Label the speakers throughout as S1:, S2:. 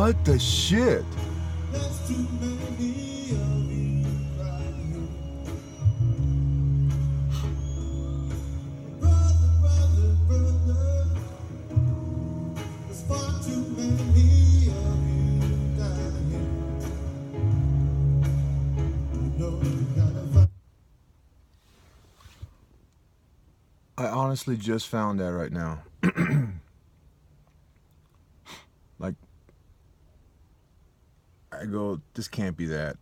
S1: What the shit? I honestly just found that right now. Like, I go, this can't be that.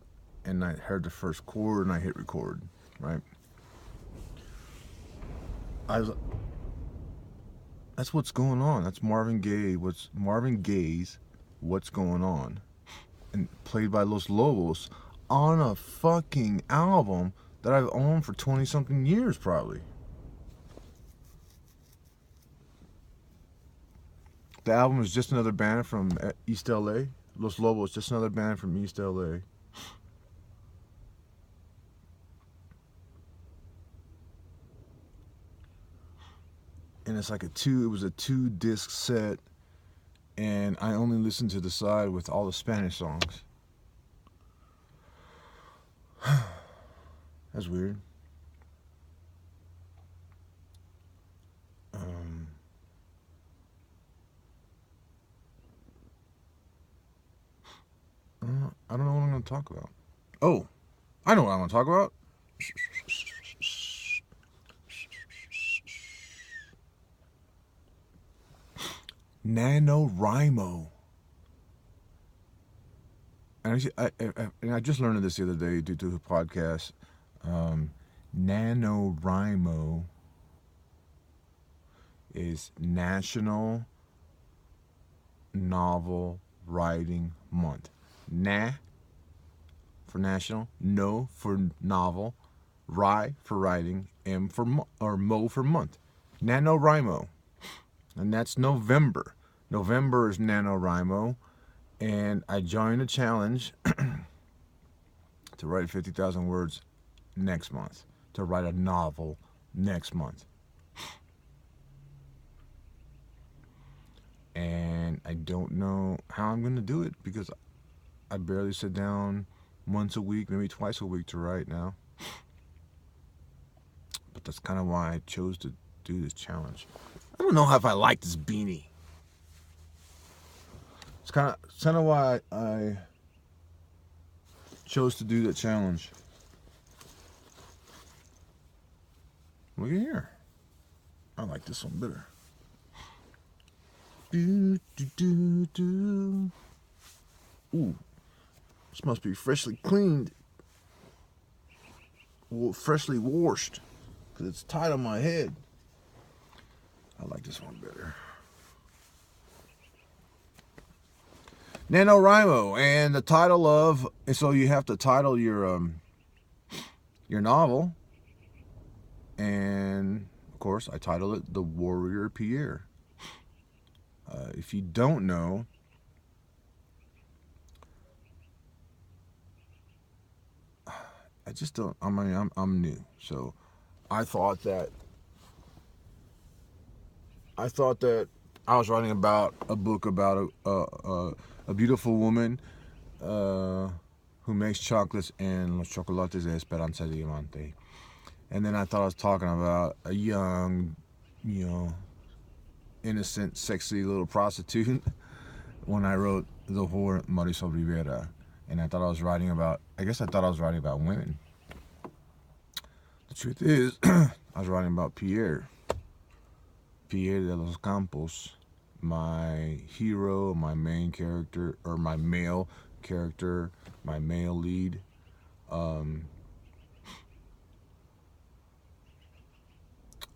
S1: And I heard the first chord and I hit record, right? That's what's going on. That's Marvin Gaye. Marvin Gaye's What's Going On. And played by Los Lobos on a fucking album that I've owned for 20 something years probably. The album is just another band from East LA. Los Lobos, just another band from East LA. And it's like it was a 2-disc set, and I only listened to the side with all the Spanish songs. That's weird. I don't know what I'm going to talk about. Oh, I know what I'm going to talk about. Nanowrimo. And I just learned of this the other day due to a podcast. Nanowrimo is National Novel Writing Month. Na for national, no for novel, ri for writing, m for mo for month. Nanowrimo. And that's November. November is Nanowrimo. And I joined a challenge to write 50,000 words next month. To write a novel next month. And I don't know how I'm going to do it because I barely sit down once a week, maybe twice a week to write now. But that's kind of why I chose to do this challenge. I don't know if I like this beanie. It's kind of why I chose to do that challenge. Look at here. I like this one better. Do, do, do, do. Ooh. This must be freshly cleaned. Freshly washed. Because it's tied on my head. I like this one better. NaNoWriMo, and the title of, and so you have to title your novel, and of course I title it The Warrior Pierre. If you don't know, I just don't. I mean, I'm new, so I thought that I was writing about a book about a beautiful woman who makes chocolates and los chocolates de Esperanza Diamante. And then I thought I was talking about a young, innocent, sexy little prostitute when I wrote The Whore Marisol Rivera. And I thought I was writing about women. The truth is, I was writing about Pierre de los Campos, my hero, my main character, or my male character, my male lead. I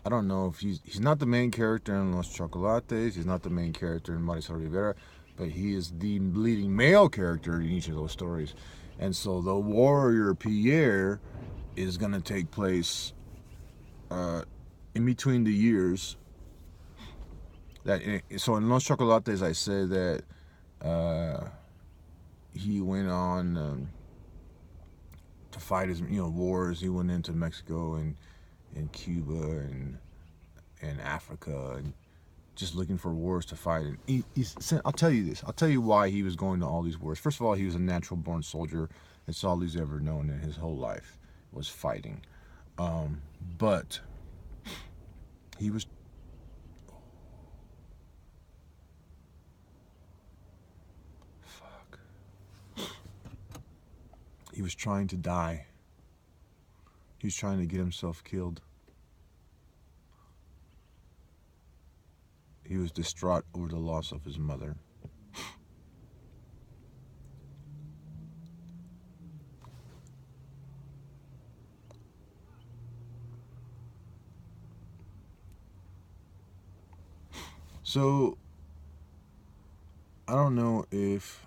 S1: don't know if he's not the main character in Los Chocolates, he's not the main character in Marisol Rivera, but he is the leading male character in each of those stories. And so the warrior Pierre is going to take place in between the years. So in Los Chocolates, I said that he went on to fight his wars. He went into Mexico and Cuba and Africa just looking for wars to fight. And I'll tell you this. I'll tell you why he was going to all these wars. First of all, he was a natural-born soldier. It's all he's ever known in his whole life was fighting. But he was... Fuck. He was trying to die. He was trying to get himself killed. He was distraught over the loss of his mother. So, I don't know if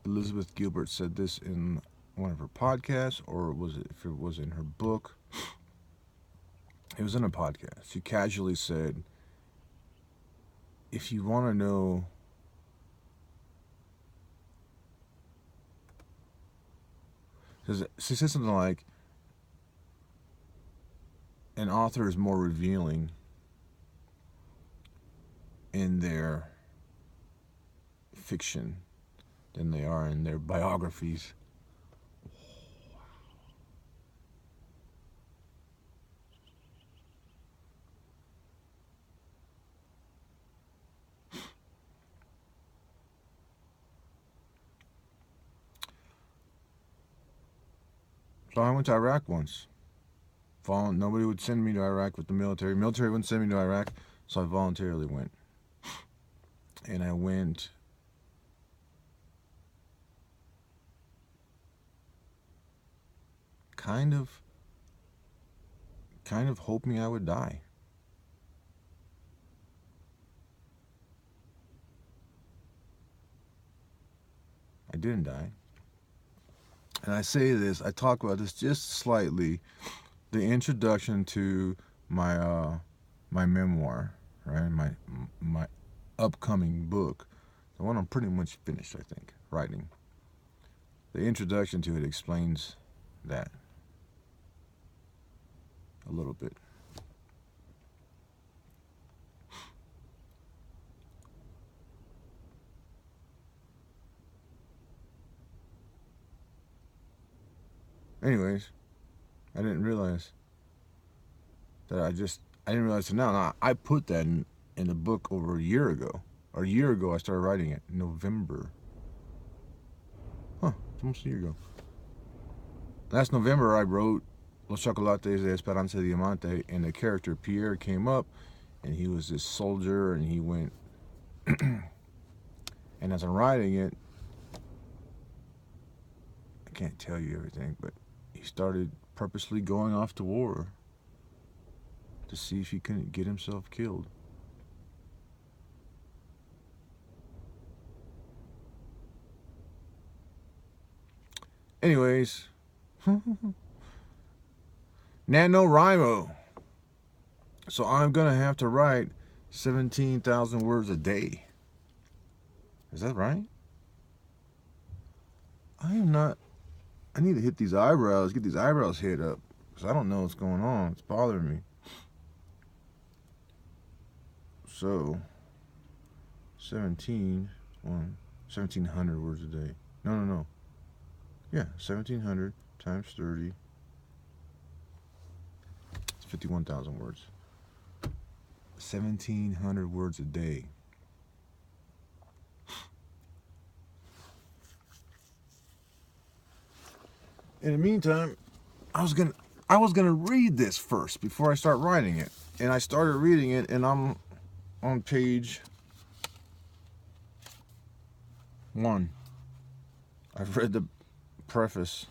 S1: Elizabeth Gilbert said this in one of her podcasts, or was it if it was in her book. It was in a podcast. She casually said, if you want to know she said something like, an author is more revealing in their fiction than they are in their biographies. So I went to Iraq once. Nobody would send me to Iraq with the military. Military wouldn't send me to Iraq, so I voluntarily went. And I went kind of hoping I would die. I didn't die. And I say this, I talk about this just slightly, the introduction to my my memoir, right? My upcoming book, the one I'm pretty much finished, I think, writing. The introduction to it explains that a little bit. Anyways, I didn't realize that I didn't realize it now. Now, I put that in the book over a year ago. Or a year ago I started writing it. November. It's almost a year ago. Last November I wrote Los Chocolates de Esperanza Diamante, and the character Pierre came up, and he was this soldier, and he went... and as I'm writing it, I can't tell you everything, but he started purposely going off to war to see if he couldn't get himself killed. Anyways, Nanowrimo. So I'm gonna have to write 17,000 words a day. Is that right? I need to hit these eyebrows, get these eyebrows hit up, because I don't know what's going on. It's bothering me. So, 1,700 words a day. No. Yeah, 1,700 times 30. It's 51,000 words. 1,700 words a day. In the meantime, I was gonna read this first before I start writing it, and I started reading it, and I'm on page 1. I've read the preface.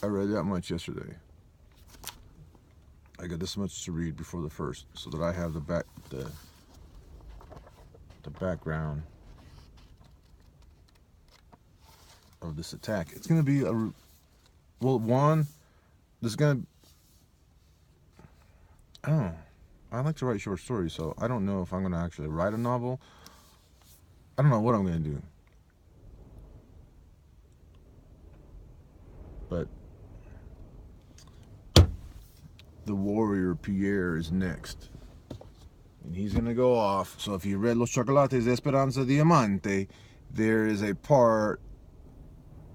S1: I read that much yesterday. I got this much to read before the first, so that I have the background of this attack. It's gonna be I don't know. I like to write short stories, so I don't know if I'm gonna actually write a novel. I don't know what I'm gonna do. But the warrior Pierre is next. And he's going to go off. So if you read Los Chocolates de Esperanza Diamante, there is a part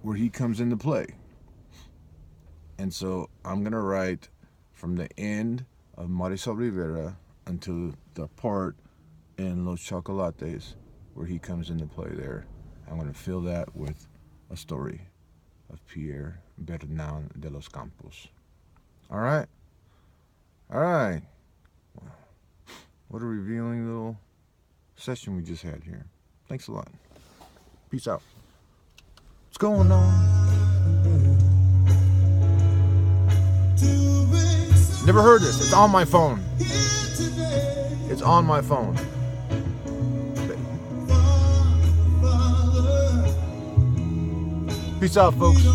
S1: where he comes into play. And so I'm going to write from the end of Marisol Rivera until the part in Los Chocolates where he comes into play there. I'm going to fill that with a story of Pierre Bernal de los Campos. All right? All right. What a revealing little session we just had here. Thanks a lot. Peace out. What's going on? Never heard this. It's on my phone. It's on my phone. Peace out, folks.